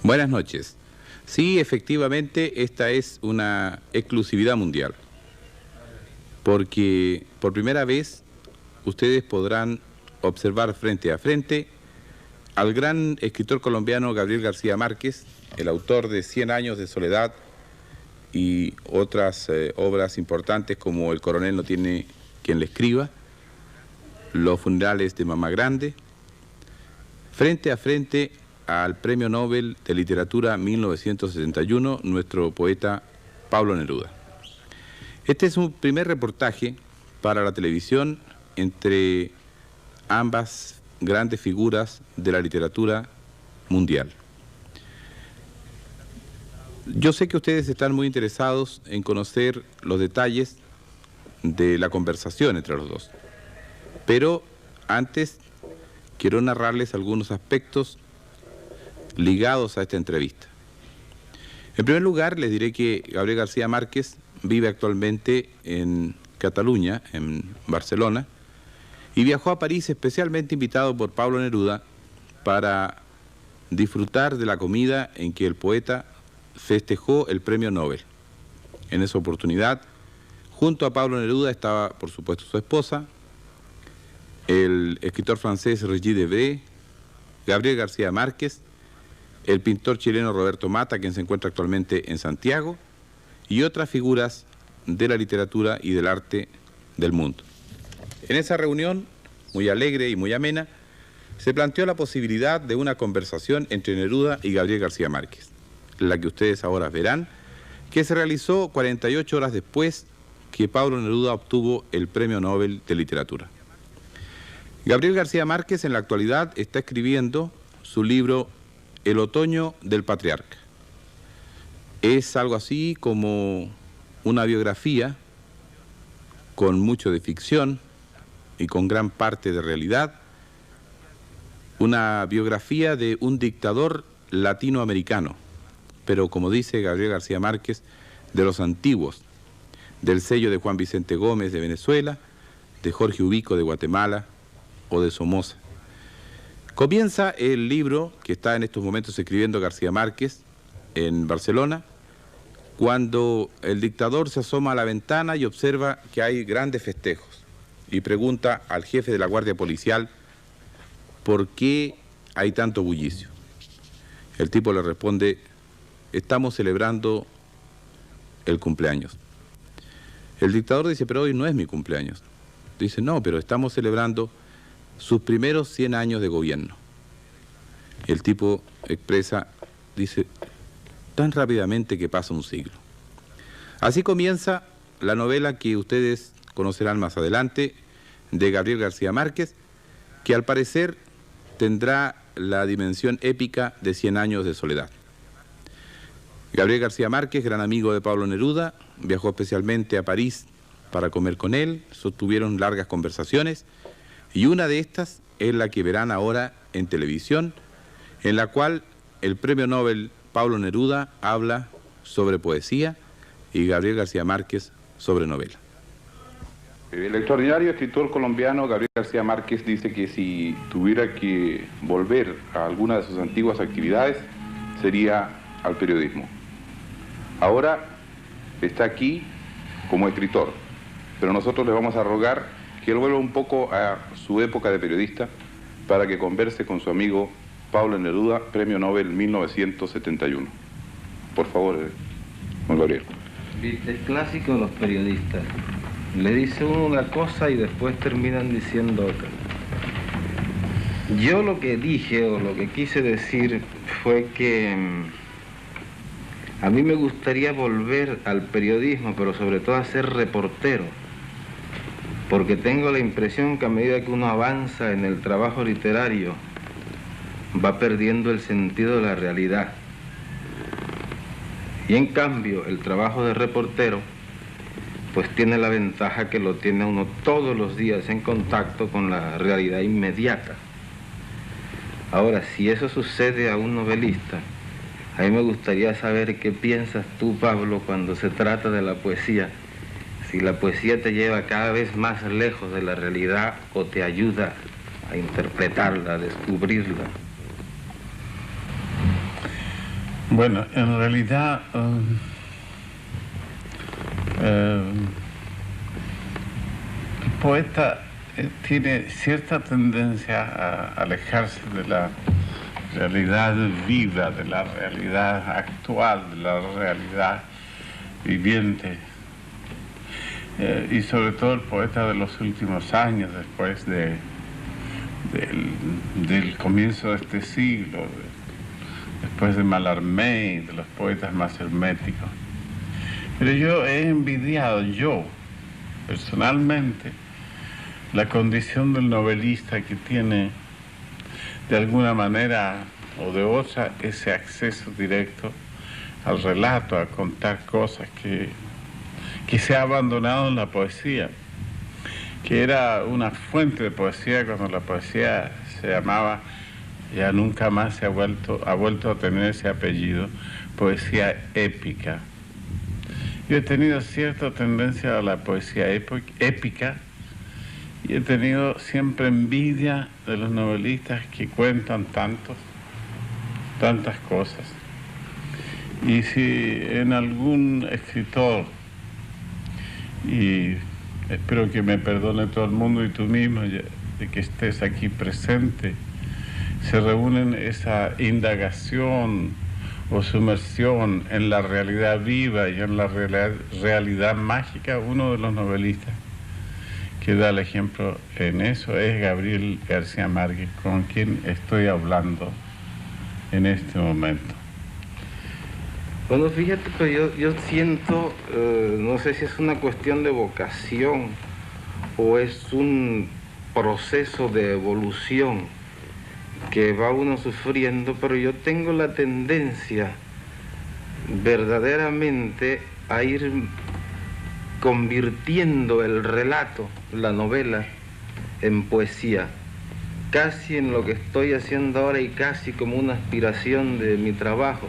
Buenas noches. Sí, efectivamente, esta es una exclusividad mundial, porque por primera vez ustedes podrán observar frente a frente al gran escritor colombiano Gabriel García Márquez, el autor de 100 años de soledad y otras obras importantes como El coronel no tiene quien le escriba, Los funerales de Mamá Grande, frente a frente al Premio Nobel de Literatura 1971, nuestro poeta Pablo Neruda. Este es un primer reportaje para la televisión entre ambas grandes figuras de la literatura mundial. Yo sé que ustedes están muy interesados en conocer los detalles de la conversación entre los dos, pero antes quiero narrarles algunos aspectos ligados a esta entrevista. En primer lugar, les diré que Gabriel García Márquez vive actualmente en Cataluña, en Barcelona, y viajó a París especialmente invitado por Pablo Neruda para disfrutar de la comida en que el poeta festejó el premio Nobel. En esa oportunidad, junto a Pablo Neruda estaba, por supuesto, su esposa, el escritor francés Regis Debray, Gabriel García Márquez, el pintor chileno Roberto Mata, quien se encuentra actualmente en Santiago, y otras figuras de la literatura y del arte del mundo. En esa reunión, muy alegre y muy amena, se planteó la posibilidad de una conversación entre Neruda y Gabriel García Márquez, la que ustedes ahora verán, que se realizó 48 horas después que Pablo Neruda obtuvo el Premio Nobel de Literatura. Gabriel García Márquez en la actualidad está escribiendo su libro El otoño del patriarca. Es algo así como una biografía con mucho de ficción y con gran parte de realidad, una biografía de un dictador latinoamericano, pero como dice Gabriel García Márquez, de los antiguos, del sello de Juan Vicente Gómez de Venezuela, de Jorge Ubico de Guatemala o de Somoza. Comienza el libro que está en estos momentos escribiendo García Márquez en Barcelona, cuando el dictador se asoma a la ventana y observa que hay grandes festejos y pregunta al jefe de la Guardia Policial por qué hay tanto bullicio. El tipo le responde: estamos celebrando el cumpleaños. El dictador dice: pero hoy no es mi cumpleaños. Dice: no, pero estamos celebrando sus primeros 100 años de gobierno. El tipo expresa, dice, tan rápidamente que pasa un siglo. Así comienza la novela que ustedes conocerán más adelante, de Gabriel García Márquez, que al parecer tendrá la dimensión épica de 100 años de soledad. Gabriel García Márquez, gran amigo de Pablo Neruda, viajó especialmente a París para comer con él, sostuvieron largas conversaciones, y una de estas es la que verán ahora en televisión, en la cual el premio Nobel Pablo Neruda habla sobre poesía y Gabriel García Márquez sobre novela. El extraordinario escritor colombiano Gabriel García Márquez dice que si tuviera que volver a alguna de sus antiguas actividades, sería al periodismo. Ahora está aquí como escritor, pero nosotros le vamos a rogar que él vuelva un poco a su época de periodista para que converse con su amigo Pablo Neruda, Premio Nobel 1971. Por favor, don Gabriel. El clásico de los periodistas. Le dice uno una cosa y después terminan diciendo otra. Yo lo que dije o lo que quise decir fue que a mí me gustaría volver al periodismo, pero sobre todo a ser reportero, porque tengo la impresión que a medida que uno avanza en el trabajo literario va perdiendo el sentido de la realidad. Y en cambio el trabajo de reportero pues tiene la ventaja que lo tiene uno todos los días en contacto con la realidad inmediata. Ahora, si eso sucede a un novelista, a mí me gustaría saber qué piensas tú, Pablo, cuando se trata de la poesía. Si la poesía te lleva cada vez más lejos de la realidad o te ayuda a interpretarla, a descubrirla. Bueno, en realidad el poeta tiene cierta tendencia a alejarse de la realidad viva, de la realidad actual, de la realidad viviente. Y sobre todo el poeta de los últimos años, después del comienzo de este siglo, después de Mallarmé, de los poetas más herméticos. Pero yo he envidiado, yo, personalmente, la condición del novelista que tiene, de alguna manera o de otra, ese acceso directo al relato, a contar cosas que se ha abandonado en la poesía, que era una fuente de poesía cuando la poesía se llamaba, ya nunca más ha vuelto a tener ese apellido, poesía épica. Yo he tenido cierta tendencia a la poesía épica y he tenido siempre envidia de los novelistas que cuentan tantas cosas. Y si en algún escritor, y espero que me perdone todo el mundo y tú mismo de que estés aquí presente, se reúnen esa indagación o sumersión en la realidad viva y en la realidad mágica, uno de los novelistas que da el ejemplo en eso es Gabriel García Márquez, con quien estoy hablando en este momento. Bueno, fíjate, pero yo siento, no sé si es una cuestión de vocación o es un proceso de evolución que va uno sufriendo, pero yo tengo la tendencia verdaderamente a ir convirtiendo el relato, la novela, en poesía, casi en lo que estoy haciendo ahora y casi como una aspiración de mi trabajo,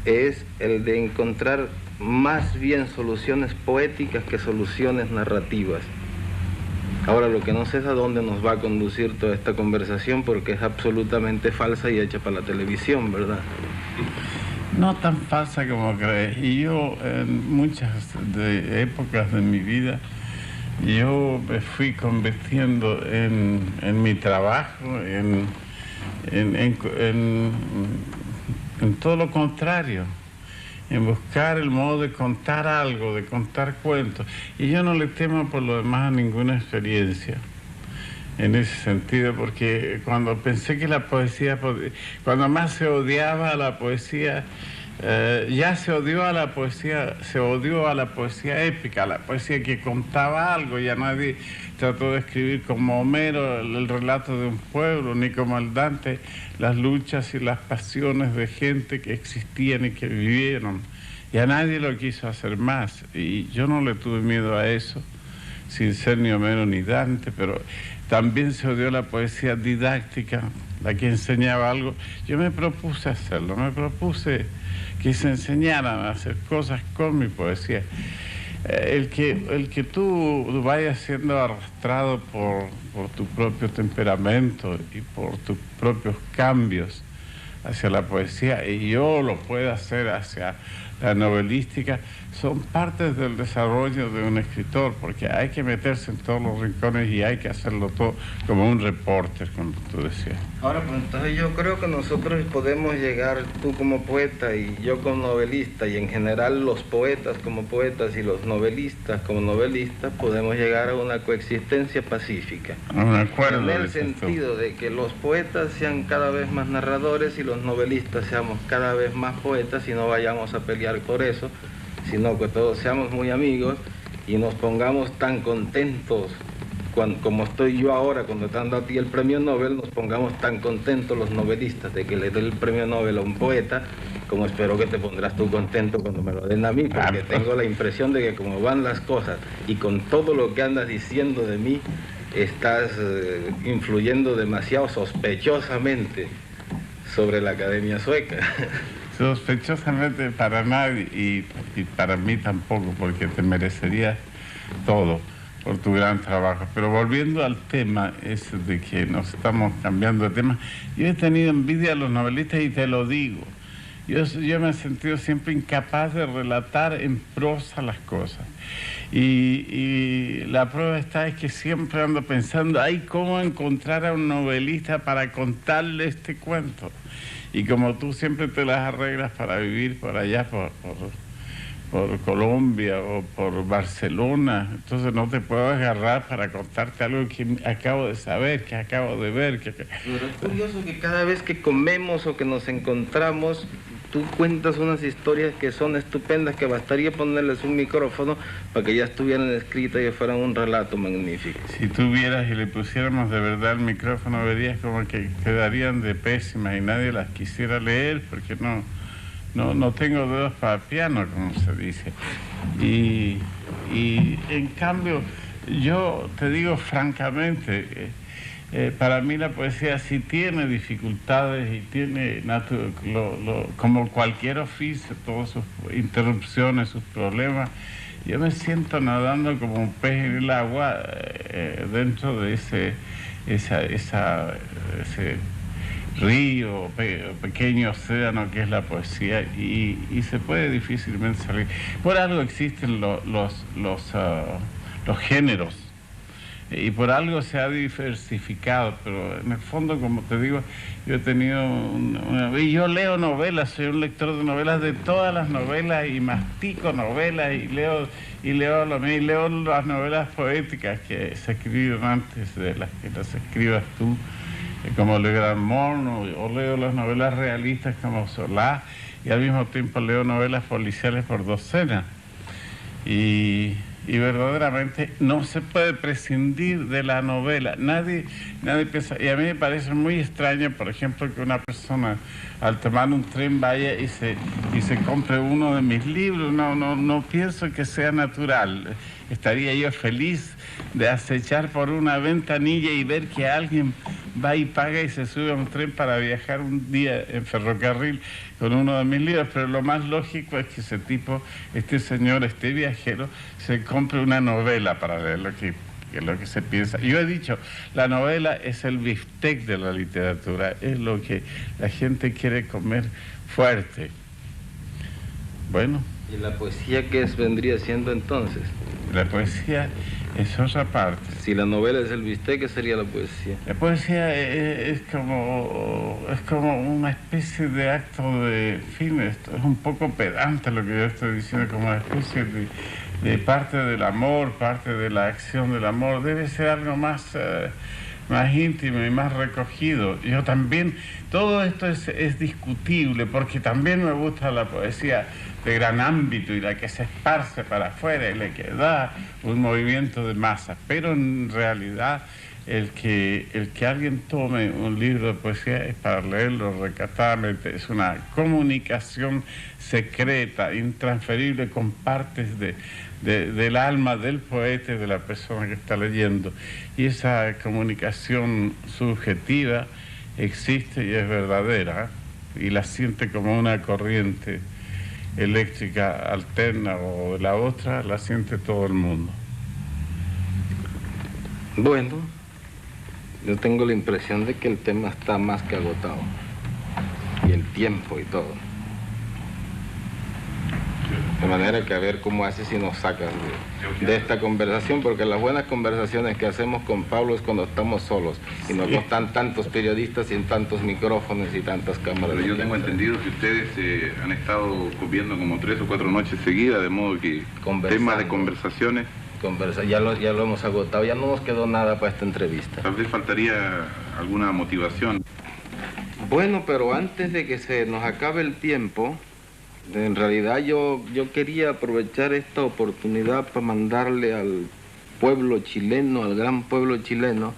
es el de encontrar más bien soluciones poéticas que soluciones narrativas. Ahora, lo que no sé es a dónde nos va a conducir toda esta conversación, porque es absolutamente falsa y hecha para la televisión, ¿verdad? No tan falsa como crees. Y yo, en muchas épocas de mi vida, yo me fui convirtiendo en mi trabajo, en todo lo contrario, en buscar el modo de contar algo, de contar cuentos. Y yo no le temo por lo demás a ninguna experiencia en ese sentido, porque cuando pensé que la poesía, cuando más se odiaba a la poesía, ya se odió a la poesía épica, a la poesía que contaba algo. Ya nadie trató de escribir como Homero el relato de un pueblo, ni como el Dante las luchas y las pasiones de gente que existían y que vivieron. Ya nadie lo quiso hacer más, y yo no le tuve miedo a eso, sin ser ni Homero ni Dante. Pero también se odió la poesía didáctica, la que enseñaba algo. Yo me propuse hacerlo, me propuse que se enseñaran a hacer cosas con mi poesía. El que tú vayas siendo arrastrado por tu propio temperamento y por tus propios cambios hacia la poesía, y yo lo pueda hacer hacia la novelística, son partes del desarrollo de un escritor, porque hay que meterse en todos los rincones y hay que hacerlo todo como un reporter, como tú decías. Ahora, pues entonces yo creo que nosotros podemos llegar, tú como poeta y yo como novelista, y en general los poetas como poetas y los novelistas como novelistas, podemos llegar a una coexistencia pacífica. Un acuerdo. En el sentido de que los poetas sean cada vez más narradores y los novelistas seamos cada vez más poetas, y no vayamos a pelear por eso, sino que todos seamos muy amigos y nos pongamos tan contentos, como estoy yo ahora cuando te dando a ti el premio Nobel, nos pongamos tan contentos los novelistas de que le dé el premio Nobel a un poeta, como espero que te pondrás tú contento cuando me lo den a mí, porque tengo la impresión de que como van las cosas y con todo lo que andas diciendo de mí, estás influyendo demasiado sospechosamente sobre la Academia Sueca. Sospechosamente para nadie, y para mí tampoco, porque te merecerías todo por tu gran trabajo. Pero volviendo al tema ese de que nos estamos cambiando de tema, yo he tenido envidia a los novelistas, y te lo digo. Yo me he sentido siempre incapaz de relatar en prosa las cosas. Y la prueba está es que siempre ando pensando, ay, ¿cómo encontrar a un novelista para contarle este cuento? Y como tú siempre te las arreglas para vivir por allá, por Colombia o por Barcelona, entonces no te puedo agarrar para contarte algo que acabo de saber, que acabo de ver. Pero es curioso que cada vez que comemos o que nos encontramos, tú cuentas unas historias que son estupendas, que bastaría ponerles un micrófono para que ya estuvieran escritas y fueran un relato magnífico. Si tú vieras y le pusiéramos de verdad el micrófono, verías como que quedarían de pésimas y nadie las quisiera leer porque no tengo dedos para piano, como se dice. Y en cambio, yo te digo francamente, para mí la poesía sí tiene dificultades y tiene, como cualquier oficio, todas sus interrupciones, sus problemas. Yo me siento nadando como un pez en el agua dentro de ese río, pequeño océano que es la poesía, y se puede difícilmente salir. Por algo existen los géneros y por algo se ha diversificado, pero en el fondo, como te digo, yo he tenido y yo leo novelas, soy un lector de novelas, de todas las novelas, y mastico novelas y leo las novelas poéticas que se escribieron antes de las que las escribas tú, como Legrand Morne, o leo las novelas realistas como Solá, y al mismo tiempo leo novelas policiales por docenas. Y verdaderamente no se puede prescindir de la novela. Nadie piensa, y a mí me parece muy extraño, por ejemplo, que una persona al tomar un tren vaya y se compre uno de mis libros. No pienso que sea natural. Estaría yo feliz de acechar por una ventanilla y ver que alguien va y paga y se sube a un tren para viajar un día en ferrocarril con uno de mis libros, pero lo más lógico es que este señor, este viajero, se compre una novela para leer lo que se piensa. Yo he dicho, la novela es el bistec de la literatura, es lo que la gente quiere comer fuerte. Bueno. ¿Y la poesía qué vendría siendo entonces? La poesía es otra parte. Si la novela es el bistec, ¿qué sería la poesía? La poesía es como una especie de acto de fin. Esto es un poco pedante lo que yo estoy diciendo, como una especie de parte del amor, parte de la acción del amor. Debe ser algo más íntimo y más recogido. Yo también, todo esto es discutible, porque también me gusta la poesía de gran ámbito y la que se esparce para afuera y la que da un movimiento de masa, pero en realidad el que alguien tome un libro de poesía es para leerlo recatadamente, es una comunicación secreta, intransferible, con partes del alma del poeta y de la persona que está leyendo, y esa comunicación subjetiva existe y es verdadera, y la siente como una corriente eléctrica alterna o la otra, la siente todo el mundo. Bueno, yo tengo la impresión de que el tema está más que agotado, y el tiempo y todo. De manera que a ver cómo haces si nos sacas de esta conversación, porque las buenas conversaciones que hacemos con Pablo es cuando estamos solos y no están tantos periodistas y tantos micrófonos y tantas cámaras. Pero yo tengo entendido que ustedes han estado comiendo como 3 o 4 noches seguidas, de modo que temas de conversaciones... Ya lo hemos agotado, ya no nos quedó nada para esta entrevista. Tal vez faltaría alguna motivación. Bueno, pero antes de que se nos acabe el tiempo, en realidad yo quería aprovechar esta oportunidad para mandarle al pueblo chileno, al gran pueblo chileno,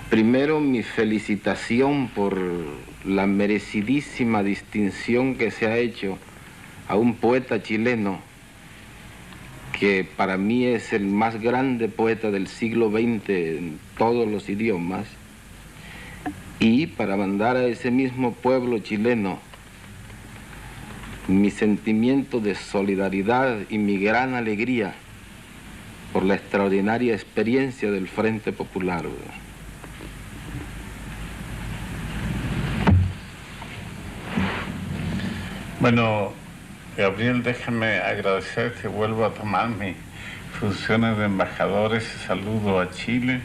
primero mi felicitación por la merecidísima distinción que se ha hecho a un poeta chileno que para mí es el más grande poeta del siglo XX en todos los idiomas, y para mandar a ese mismo pueblo chileno mi sentimiento de solidaridad y mi gran alegría por la extraordinaria experiencia del Frente Popular. Bueno, Gabriel, déjame agradecer que vuelvo a tomar mis funciones de embajador. Ese saludo a Chile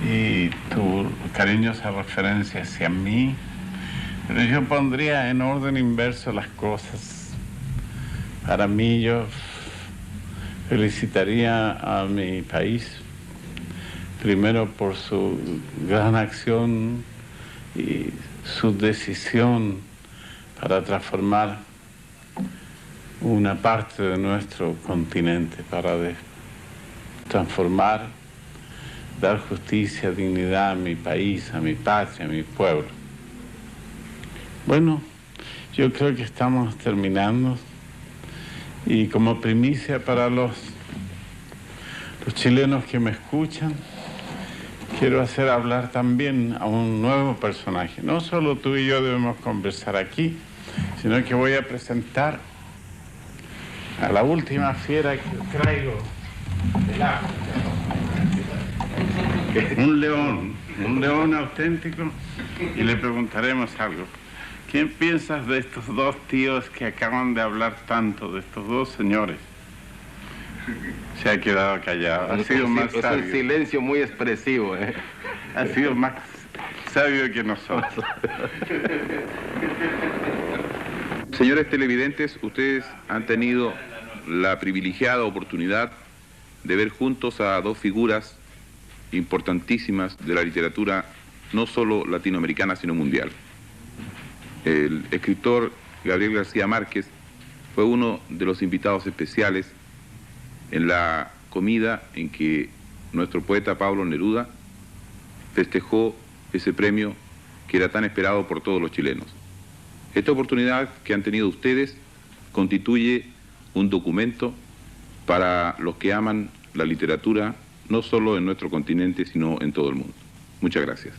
y tu cariñosa referencia hacia mí. Pero yo pondría en orden inverso las cosas. Para mí, yo felicitaría a mi país, primero por su gran acción y su decisión para transformar una parte de nuestro continente, para transformar, dar justicia, dignidad a mi país, a mi patria, a mi pueblo. Bueno, yo creo que estamos terminando y como primicia para los chilenos que me escuchan, quiero hacer hablar también a un nuevo personaje. No solo tú y yo debemos conversar aquí, sino que voy a presentar a la última fiera que traigo del África. Un león auténtico, y le preguntaremos algo. ¿Quién piensas de estos dos tíos que acaban de hablar tanto, de estos dos señores? Se ha quedado callado. Ha sido más sabio. Es un silencio muy expresivo, ¿eh? Ha sido más sabio que nosotros. Señores televidentes, ustedes han tenido la privilegiada oportunidad de ver juntos a dos figuras importantísimas de la literatura, no solo latinoamericana, sino mundial. El escritor Gabriel García Márquez fue uno de los invitados especiales en la comida en que nuestro poeta Pablo Neruda festejó ese premio que era tan esperado por todos los chilenos. Esta oportunidad que han tenido ustedes constituye un documento para los que aman la literatura, no solo en nuestro continente, sino en todo el mundo. Muchas gracias.